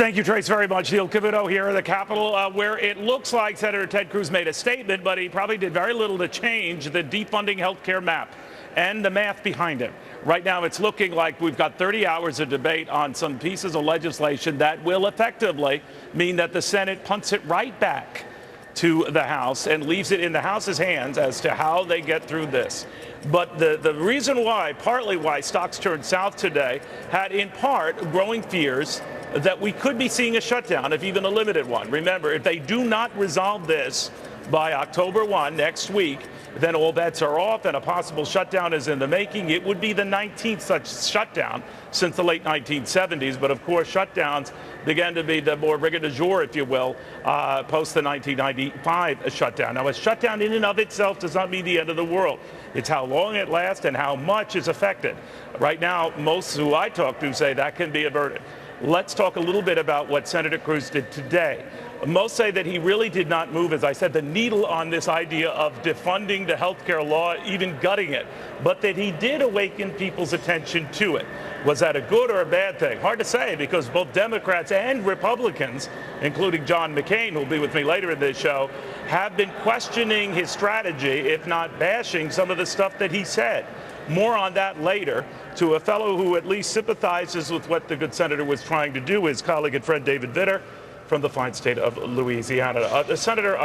Thank you, Trace, very much. Neil Cavuto here in the Capitol, where it looks like Senator Ted Cruz made a statement, but he probably did very little to change the defunding health care map and the math behind it. Right now, it's looking like we've got 30 hours of debate on some pieces of legislation that will effectively mean that the Senate punts it right back to the House and leaves it in the House's hands as to how they get through this. But the reason why, partly why stocks turned south today, had in part growing fears that we could be seeing a shutdown, if even a limited one. Remember, if they do not resolve this by October 1 next week, then all bets are off and a possible shutdown is in the making. It would be the 19th such shutdown since the late 1970s. But of course, shutdowns began to be the more rigor du jour, if you will, post the 1995 shutdown. Now, a shutdown in and of itself does not mean the end of the world. It's how long it lasts and how much is affected. Right now, most who I talk to say that can be averted. Let's talk a little bit about what Senator Cruz did today. Most say that he really did not move, as I said, the needle on this idea of defunding the health care law, even gutting it, but that he did awaken people's attention to it. Was that a good or a bad thing? Hard to say, because both Democrats and Republicans, including John McCain, who will be with me later in this show, have been questioning his strategy, if not bashing some of the stuff that he said. More on that later. To a fellow who at least sympathizes with what the good senator was trying to do, his colleague and friend David Vitter from the fine state of Louisiana. Senator,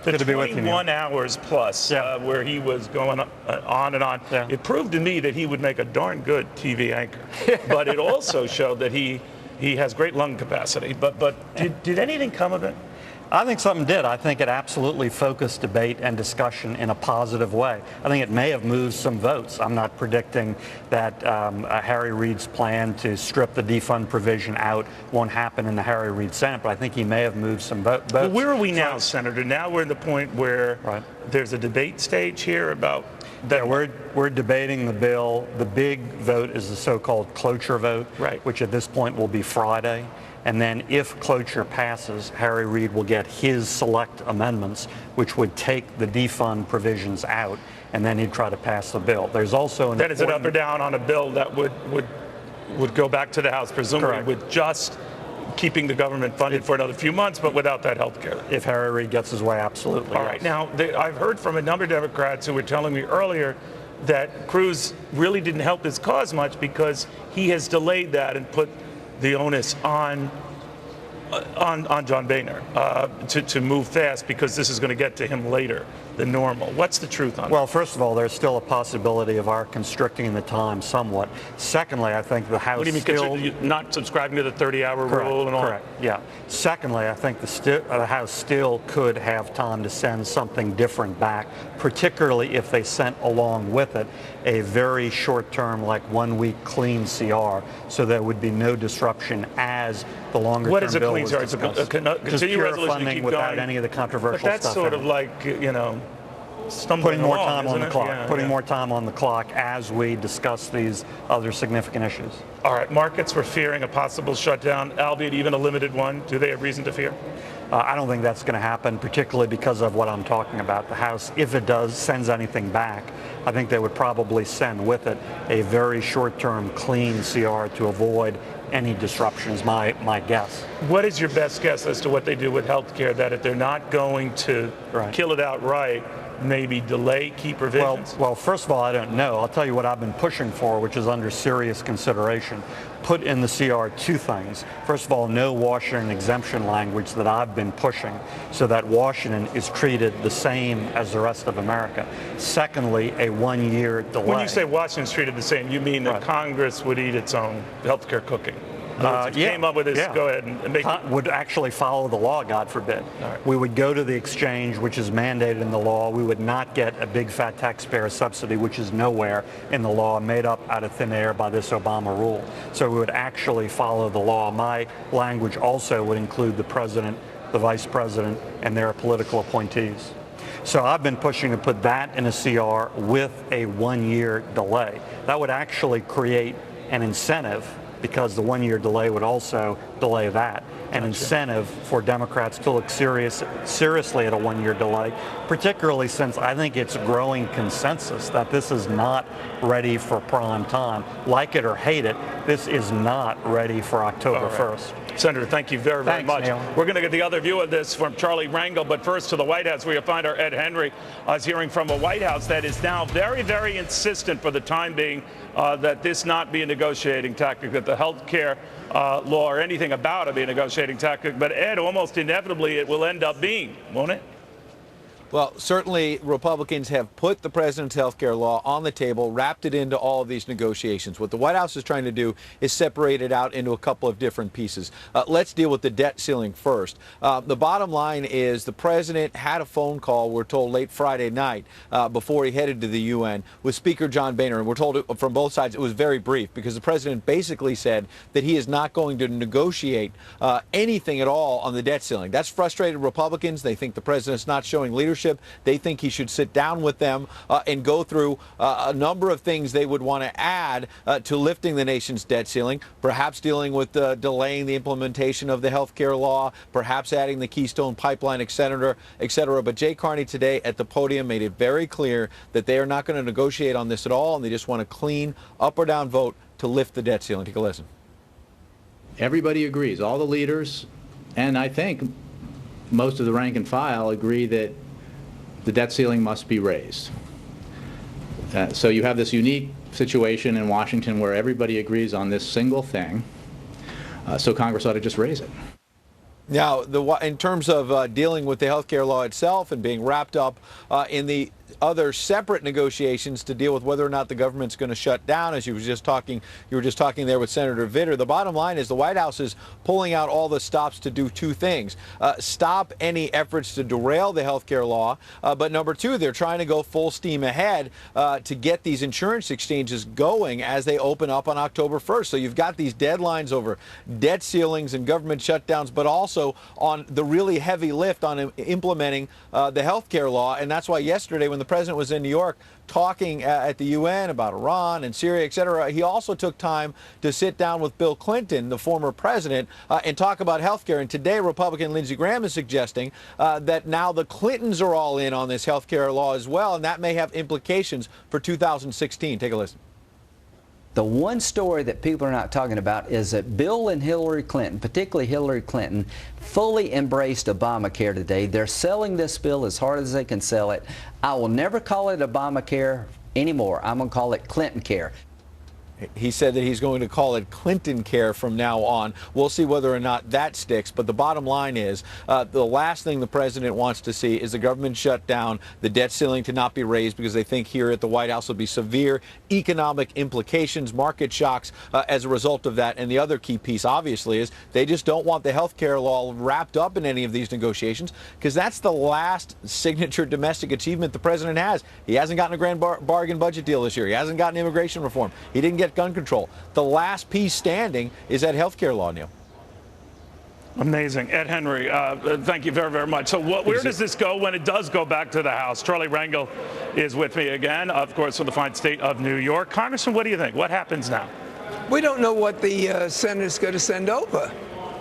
the 21 hours plus where he was going on and on, it proved to me that he would make a darn good TV anchor. But it also showed that he has great lung capacity. But did anything come of it? I think something did. I think it absolutely focused debate and discussion in a positive way. I think it may have moved some votes. I'm not predicting that Harry Reid's plan to strip the defund provision out won't happen in the Harry Reid Senate, but I think he may have moved some votes. Well, where are we now, Senator? Now we're in the point where there's a debate stage here about that. Yeah, we're debating the bill. The big vote is the so-called cloture vote, which at this point will be Friday. And then if cloture passes, Harry Reid will get his select amendments, which would take the defund provisions out, and then he'd try to pass the bill. There's also then is it up or down on a bill that would go back to the House, presumably with just keeping the government funded for another few months, but without that health care? If Harry Reid gets his way, absolutely. All right. Now, I've heard from a number of Democrats who were telling me earlier that Cruz really didn't help his cause much because he has delayed that and put the onus on John Boehner to move fast, because this is going to get to him later than normal. What's the truth on that? Well, first of all, there's still a possibility of our constricting the time somewhat. Secondly, I think the House What do you mean, not subscribing to the 30-hour rule and all? Correct, yeah. Secondly, I think the House still could have time to send something different back, particularly if they sent along with it a very short-term, like 1-week clean CR, so there would be no disruption as the longer-term bill was discussed. What is a clean CR? It's a continued resolution to keep without going. any of the controversial stuff. But that's sort of like, putting more time on the clock. Putting more time on the clock as we discuss these other significant issues. All right. Markets were fearing a possible shutdown, albeit even a limited one. Do they have reason to fear? I don't think that's going to happen, particularly because of what I'm talking about. The House, if it does, sends anything back, I think they would probably send with it a very short-term clean CR to avoid any disruptions, my guess. What is your best guess as to what they do with health care, that if they're not going to kill it outright, maybe delay key provisions? Well, first of all, I don't know. I'll tell you what I've been pushing for, which is under serious consideration. Put in the CR two things. First of all, no Washington exemption language that I've been pushing, so that Washington is treated the same as the rest of America. Secondly, a 1-year delay. When you say Washington's treated the same, you mean that Congress would eat its own health care cooking? Came up with this, go ahead and make it. Would actually follow the law, God forbid. We would go to the exchange, which is mandated in the law. We would not get a big fat taxpayer subsidy, which is nowhere in the law, made up out of thin air by this Obama rule. So we would actually follow the law. My language also would include the president, the vice president, and their political appointees. So I've been pushing to put that in a CR with a 1-year delay. That would actually create an incentive, because the 1-year delay would also delay that. An incentive for Democrats to look seriously at a 1-year delay, particularly since I think it's growing consensus that this is not ready for prime time. Like it or hate it, This is not ready for October All right. 1st. Senator, thank you very, very Thanks, much. Neil. We're going to get the other view of this from Charlie Rangel, but first to the White House, where you'll find our Ed Henry is hearing from a White House that is now very, very insistent for the time being that this not be a negotiating tactic, that the health care law or anything about it be a negotiating tactic. But Ed, almost inevitably, it will end up being, won't it? Well, certainly Republicans have put the president's health care law on the table, wrapped it into all of these negotiations. What the White House is trying to do is separate it out into a couple of different pieces. Let's deal with the debt ceiling first. The bottom line is the president had a phone call, we're told, late Friday night before he headed to the UN with Speaker John Boehner. And we're told from both sides it was very brief because the president basically said that he is not going to negotiate anything at all on the debt ceiling. That's frustrated Republicans. They think the president's not showing leadership. They think he should sit down with them and go through a number of things they would want to add to lifting the nation's debt ceiling, perhaps dealing with delaying the implementation of the health care law, perhaps adding the Keystone Pipeline, et cetera, et cetera. But Jay Carney today at the podium made it very clear that they are not going to negotiate on this at all, and they just want a clean up or down vote to lift the debt ceiling. Take a listen. Everybody agrees, all the leaders, and I think most of the rank and file agree that the debt ceiling must be raised. So you have this unique situation in Washington where everybody agrees on this single thing, so Congress ought to just raise it. Now, in terms of dealing with the health care law itself and being wrapped up in the other separate negotiations to deal with whether or not the government's going to shut down, as you were just talking there with Senator Vitter. The bottom line is the White House is pulling out all the stops to do two things: stop any efforts to derail the health care law, but number two, they're trying to go full steam ahead to get these insurance exchanges going as they open up on October 1st. So you've got these deadlines over debt ceilings and government shutdowns, but also on the really heavy lift on implementing the health care law. And that's why yesterday, when the president was in New York talking at the UN about Iran and Syria, et cetera, he also took time to sit down with Bill Clinton, the former president, and talk about health care. And today, Republican Lindsey Graham is suggesting that now the Clintons are all in on this health care law as well, and that may have implications for 2016. Take a listen. The one story that people are not talking about is that Bill and Hillary Clinton, particularly Hillary Clinton, fully embraced Obamacare today. They're selling this bill as hard as they can sell it. I will never call it Obamacare anymore. I'm going to call it Clinton Care. He said that he's going to call it Clinton Care from now on. We'll see whether or not that sticks. But the bottom line is the last thing the president wants to see is the government shut down, the debt ceiling to not be raised, because they think here at the White House will be severe economic implications, market shocks as a result of that. And the other key piece, obviously, is they just don't want the health care law wrapped up in any of these negotiations, because that's the last signature domestic achievement the president has. He hasn't gotten a grand bargain budget deal this year. He hasn't gotten immigration reform. He didn't get gun control. The last piece standing is that health care law, Neil. Amazing. Ed Henry, thank you very, very much. So where does this go when it does go back to the House? Charlie Rangel is with me again, of course, from the fine state of New York. Congressman, what do you think? What happens now? We don't know what the Senate's going to send over.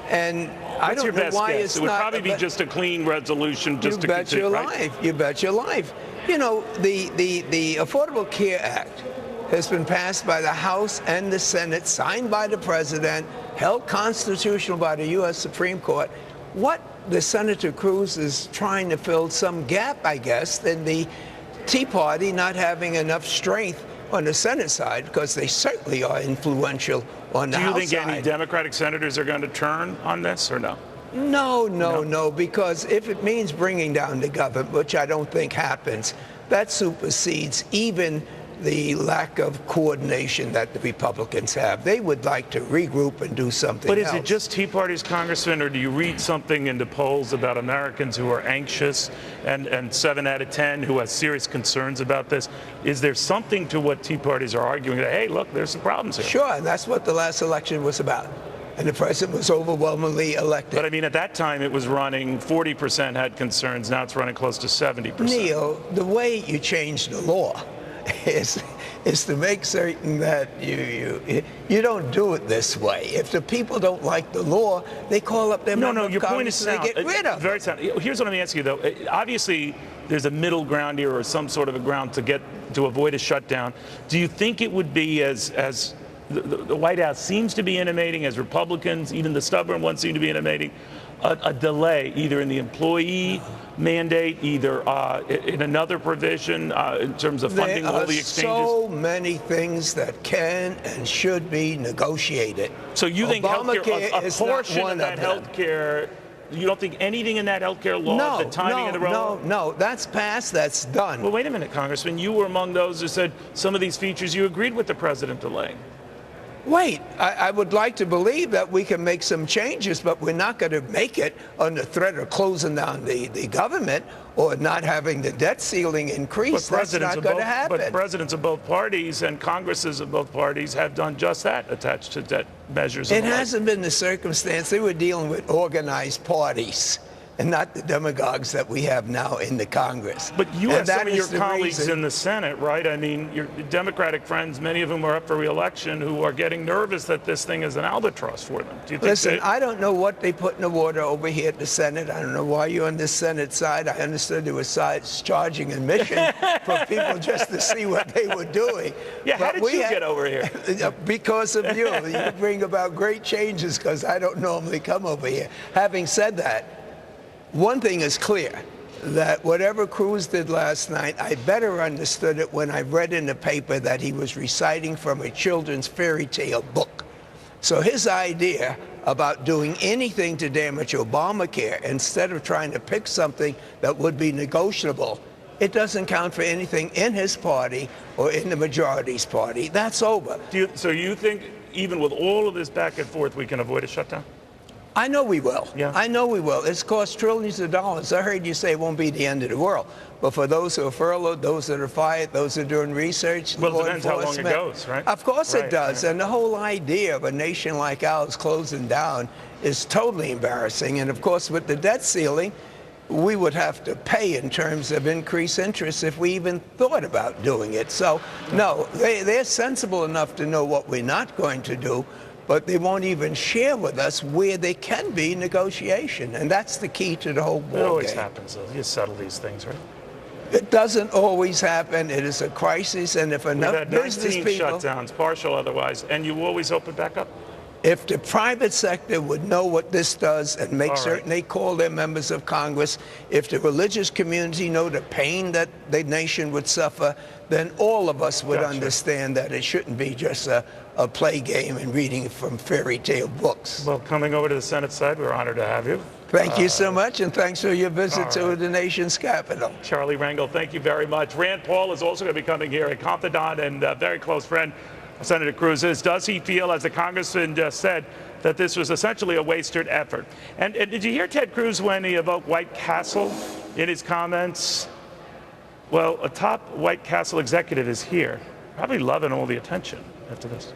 And I don't know why it's not. It would probably be just a clean resolution just to continue, You bet your life. You bet your life. You know, the Affordable Care Act has been passed by the House and the Senate, signed by the President, held constitutional by the U.S. Supreme Court. What the Senator Cruz is trying to fill some gap, I guess, in the Tea Party not having enough strength on the Senate side, because they certainly are influential on the House side. Do you think any Democratic senators are going to turn on this or no? No, because if it means bringing down the government, which I don't think happens, that supersedes even the lack of coordination that the Republicans have. They would like to regroup and do something else. But is it just Tea Party's, Congressman, or do you read something in the polls about Americans who are anxious and 7 out of 10 who have serious concerns about this? Is there something to what Tea Parties are arguing that, hey, look, there's some problems here? Sure, and that's what the last election was about. And the president was overwhelmingly elected. But I mean, at that time, it was running 40% had concerns. Now it's running close to 70%. Neil, the way you change the law is to make certain that you don't do it this way. If the people don't like the law, they call up their member of your point is Congress and they get rid of very it. sound. Here's what I'm asking you, though. Obviously, there's a middle ground here, or some sort of a ground to avoid a shutdown. Do you think it would be as the White House seems to be intimating, as Republicans, even the stubborn ones seem to be intimating, a delay either in the employee mandate, either in another provision in terms of funding all the exchanges. There are so many things that can and should be negotiated. So you think Obamacare a is not portion one of that them. health care, you don't think anything in that health care law, the timing of the roll? No, that's passed, that's done. Well, wait a minute, Congressman. You were among those who said some of these features you agreed with the president delaying. Wait, I would like to believe that we can make some changes, but we're not going to make it under threat of closing down the government or not having the debt ceiling increase. That's not going to happen. But presidents of both parties and Congresses of both parties have done just that, attached to debt measures. It hasn't been the circumstance. They were dealing with organized parties and not the demagogues that we have now in the Congress. But you have some of your colleagues reason. in the Senate, right? I mean, your Democratic friends, many of whom are up for re-election, who are getting nervous that this thing is an albatross for them. Do you think Listen, I don't know what they put in the water over here at the Senate. I don't know why you're on the Senate side. I understood there was sides charging admission for people just to see what they were doing. Yeah, how did you get over here? Because of you. You bring about great changes because I don't normally come over here. Having said that, one thing is clear, that whatever Cruz did last night, I better understood it when I read in the paper that he was reciting from a children's fairy tale book. So his idea about doing anything to damage Obamacare, instead of trying to pick something that would be negotiable, it doesn't count for anything in his party or in the majority's party. That's over. So you think, even with all of this back and forth, we can avoid a shutdown? I know we will. Yeah. I know we will. It's cost trillions of dollars. I heard you say it won't be the end of the world. But for those who are furloughed, those that are fired, those that are doing research, well, law it depends how long it enforcement, goes, right? Of course Right, it does. right. And the whole idea of a nation like ours closing down is totally embarrassing. And of course, with the debt ceiling, we would have to pay in terms of increased interest if we even thought about doing it. So, no, they're sensible enough to know what we're not going to do, but they won't even share with us where there can be negotiation. And that's the key to the whole ballgame. It always happens, though. You settle these things, right? It doesn't always happen. It is a crisis, and if enough We've had business 19 people, shutdowns, partial otherwise, and you always open back up? if the private sector would know what this does and make certain they call their members of Congress, if the religious community know the pain that the nation would suffer, then all of us would understand that it shouldn't be just a play game and reading from fairy tale books. Well, coming over to the Senate side, we're honored to have you. Thank you so much, and thanks for your visit to the nation's capital. Charlie Rangel, thank you very much. Rand Paul is also going to be coming here, a confidant and a very close friend of Senator Cruz's. Does he feel, as the congressman just said, that this was essentially a wasted effort? And did you hear Ted Cruz when he evoked White Castle in his comments? Well, a top White Castle executive is here, probably loving all the attention after this.